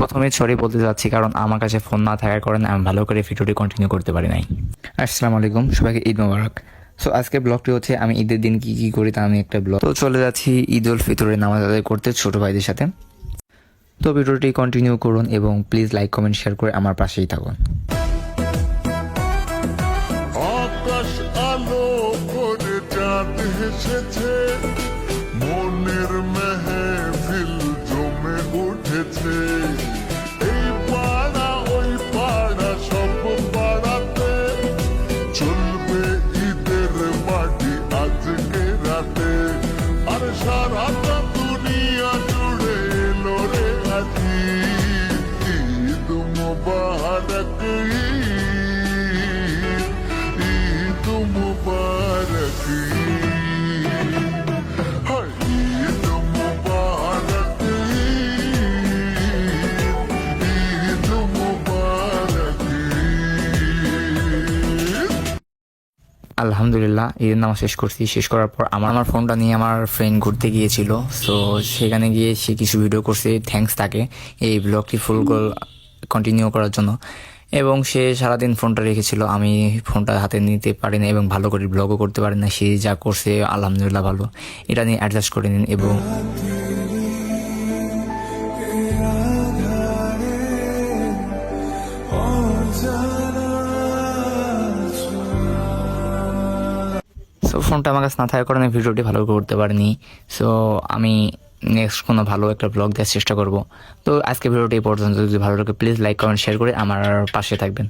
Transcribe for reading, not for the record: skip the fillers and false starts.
প্রথমে সরি বলতে যাচ্ছি, কারণ আমার কাছে ফোন না থাকার কারণে আমি ভালো করে ভিডিওটি কন্টিনিউ করতে পারি নাই। আসসালামু আলাইকুম, সবাইকে ঈদ মোবারক। সো আজকের ব্লগটি হচ্ছে আমি ঈদের দিন কী কী করি তা আমি একটা ব্লগ। তো চলে যাচ্ছি ঈদ উল ফিতরের নামাজ আদায় করতে ছোটো ভাইদের সাথে। তো ভিডিওটি কন্টিনিউ করুন এবং প্লিজ লাইক কমেন্ট শেয়ার করে আমার পাশেই থাকুন। আকাশ আলো করে চাঁদ হেসেছে, মনের মেহফিল জমে উঠেছে। এই পাড়া ওই পাড়া সব পাড়াতে চলবে ঈদের মাটি আজকে রাতে। আর সারাটা দুনিয়া জুড়ে এলো রে আজি ঈদ মুবারক, ঈদ মুবারক, ঈদ মুবারক, ঈদ মুবারক। আলহামদুলিল্লাহ, ঈদের নামাজ শেষ করছি। শেষ করার পর আমার ফোনটা নিয়ে আমার ফ্রেন্ড ঘুরতে গিয়েছিল। সো সেখানে গিয়ে সে কিছু ভিডিও করছে, থ্যাঙ্কস তাকে এই ব্লগটি ফুল কন্টিনিউ করার জন্য। এবং সে সারাদিন ফোনটা রেখেছিল, আমি ফোনটা হাতে নিতে পারি না এবং ভালো করে ব্লগও করতে পারি না। সে যা করছে আলহামদুলিল্লাহ ভালো, এটা নিয়ে অ্যাডজাস্ট করে নিন। এবং সো ফোনটা আমার কাছে না থাকার কারণে ভিডিওটি ভালো করে করতে পারিনি। সো আমি নেক্সট কোনো ভালো একটা ব্লগ দেওয়ার চেষ্টা করব। তো আজকে ভিডিওটি এই পর্যন্ত। যদি ভালো লাগে প্লিজ লাইক কমেন্ট শেয়ার করে আমার পাশে থাকবেন।